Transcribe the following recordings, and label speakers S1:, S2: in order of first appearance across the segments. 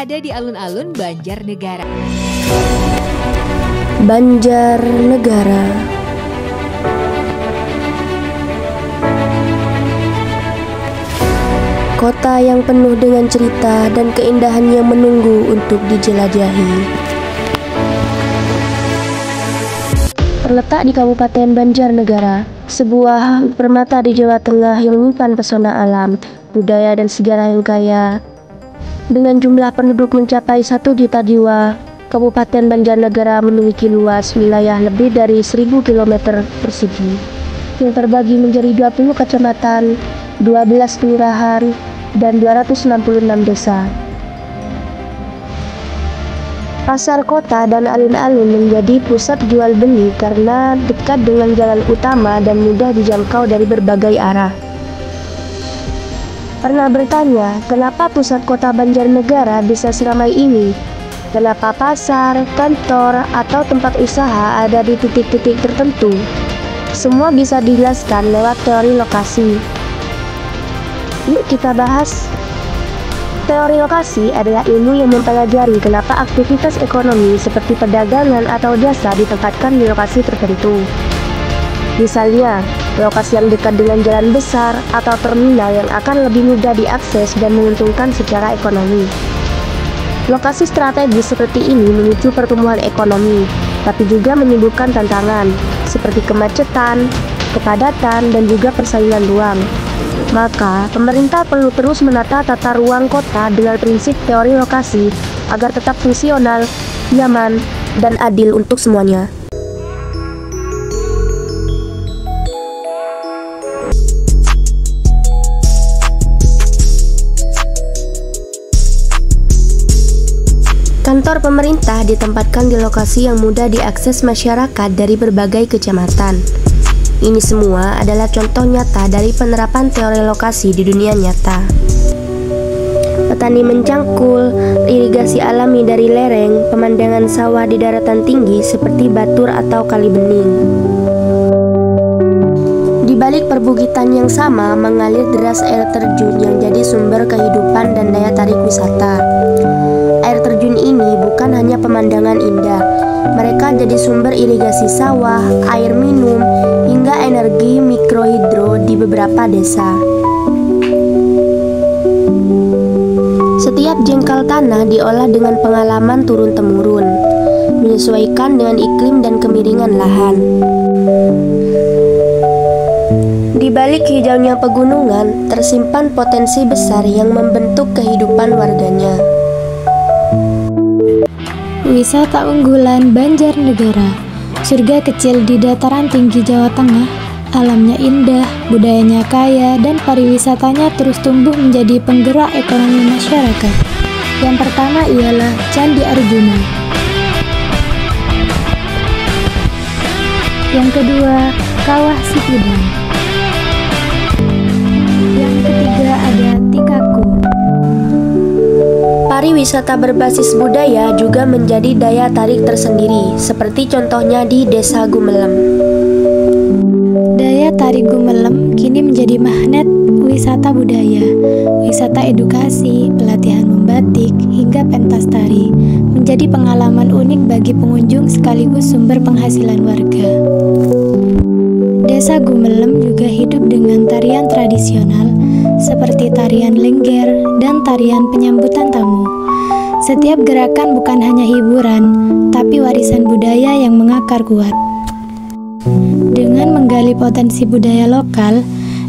S1: berada di alun-alun Banjarnegara.
S2: Banjarnegara. Kota yang penuh dengan cerita dan keindahan yang menunggu untuk dijelajahi. Terletak di Kabupaten Banjarnegara, sebuah permata di Jawa Tengah yang menyimpan pesona alam, budaya dan sejarah yang kaya. Dengan jumlah penduduk mencapai 1 juta jiwa, Kabupaten Banjarnegara memiliki luas wilayah lebih dari 1000 km persegi yang terbagi menjadi 20 kecamatan, 12 kelurahan, dan 266 desa. Pasar kota dan alun-alun menjadi pusat jual beli karena dekat dengan jalan utama dan mudah dijangkau dari berbagai arah. Pernah bertanya, kenapa pusat kota Banjarnegara bisa seramai ini? Kenapa pasar, kantor, atau tempat usaha ada di titik-titik tertentu? Semua bisa dijelaskan lewat teori lokasi. Yuk kita bahas. Teori lokasi adalah ilmu yang mempelajari kenapa aktivitas ekonomi seperti perdagangan atau jasa ditempatkan di lokasi tertentu. Misalnya, lokasi yang dekat dengan jalan besar atau terminal yang akan lebih mudah diakses dan menguntungkan secara ekonomi. Lokasi strategis seperti ini memicu pertumbuhan ekonomi, tapi juga menimbulkan tantangan seperti kemacetan, kepadatan, dan juga persaingan ruang. Maka, pemerintah perlu terus menata tata ruang kota dengan prinsip teori lokasi agar tetap fungsional, nyaman, dan adil untuk semuanya. Kantor pemerintah ditempatkan di lokasi yang mudah diakses masyarakat dari berbagai kecamatan. Ini semua adalah contoh nyata dari penerapan teori lokasi di dunia nyata. Petani mencangkul, irigasi alami dari lereng, pemandangan sawah di daratan tinggi seperti Batur atau Kali Bening. Di balik perbukitan yang sama mengalir deras air terjun yang jadi sumber kehidupan dan daya tarik wisata. Air terjun ini bukan hanya pemandangan indah, mereka jadi sumber irigasi sawah, air minum, hingga energi mikrohidro di beberapa desa. Setiap jengkal tanah diolah dengan pengalaman turun-temurun, menyesuaikan dengan iklim dan kemiringan lahan. Di balik hijaunya pegunungan, tersimpan potensi besar yang membentuk kehidupan warganya.
S3: Wisata unggulan Banjarnegara, surga kecil di dataran tinggi Jawa Tengah. Alamnya indah, budayanya kaya, dan pariwisatanya terus tumbuh menjadi penggerak ekonomi masyarakat. Yang pertama ialah Candi Arjuna. Yang kedua, Kawah Sikidang. Yang ketiga ada Tikaku.
S2: Pariwisata berbasis budaya juga menjadi daya tarik tersendiri, seperti contohnya di Desa Gumelem.
S3: Daya tarik Gumelem kini menjadi magnet wisata budaya, wisata edukasi, pelatihan membatik, hingga pentas tari, menjadi pengalaman unik bagi pengunjung sekaligus sumber penghasilan warga. Desa Gumelem juga hidup dengan tarian tradisional seperti tarian lengger dan tarian penyambutan tamu. Setiap gerakan bukan hanya hiburan, tapi warisan budaya yang mengakar kuat. Dengan menggali potensi budaya lokal,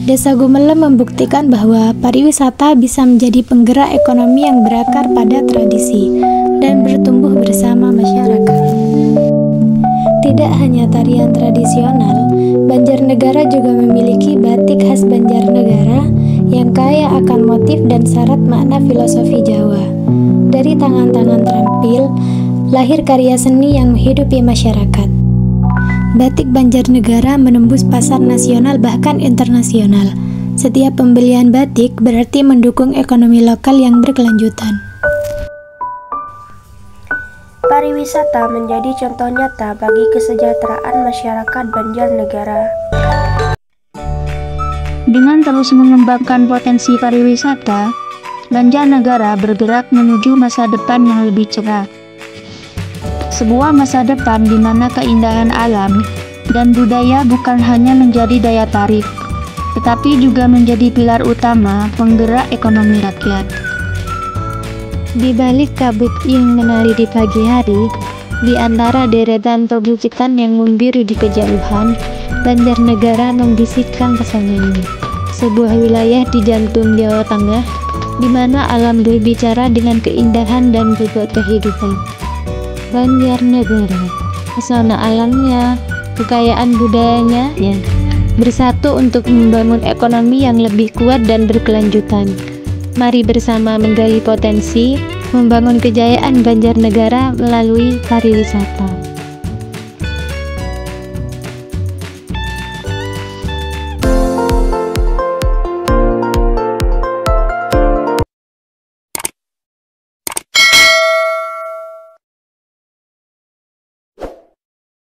S3: Desa Gumelem membuktikan bahwa pariwisata bisa menjadi penggerak ekonomi yang berakar pada tradisi dan bertumbuh bersama masyarakat. Tidak hanya tarian tradisional, Banjarnegara juga memiliki batik khas Banjarnegara yang kaya akan motif dan syarat makna filosofi Jawa. Dari tangan-tangan terampil, lahir karya seni yang menghidupi masyarakat. Batik Banjarnegara menembus pasar nasional bahkan internasional. Setiap pembelian batik berarti mendukung ekonomi lokal yang berkelanjutan.
S2: Pariwisata menjadi contoh nyata bagi kesejahteraan masyarakat Banjarnegara.
S4: Dengan terus mengembangkan potensi pariwisata,
S2: Banjarnegara bergerak menuju masa depan yang lebih cerah. Sebuah masa depan di mana keindahan alam dan budaya bukan hanya menjadi daya tarik, tetapi juga menjadi pilar utama penggerak ekonomi rakyat.
S3: Di balik kabut yang menari di pagi hari, di antara deretan perbukitan yang membiru di kejauhan, Banjarnegara membisikkan pesannya ini. Sebuah wilayah di jantung Jawa Tengah, di mana alam berbicara dengan keindahan dan bobot kehidupan. Banjarnegara, pesona alamnya, kekayaan budayanya, bersatu untuk membangun ekonomi yang lebih kuat dan berkelanjutan. Mari bersama menggali potensi, membangun kejayaan Banjarnegara melalui pariwisata.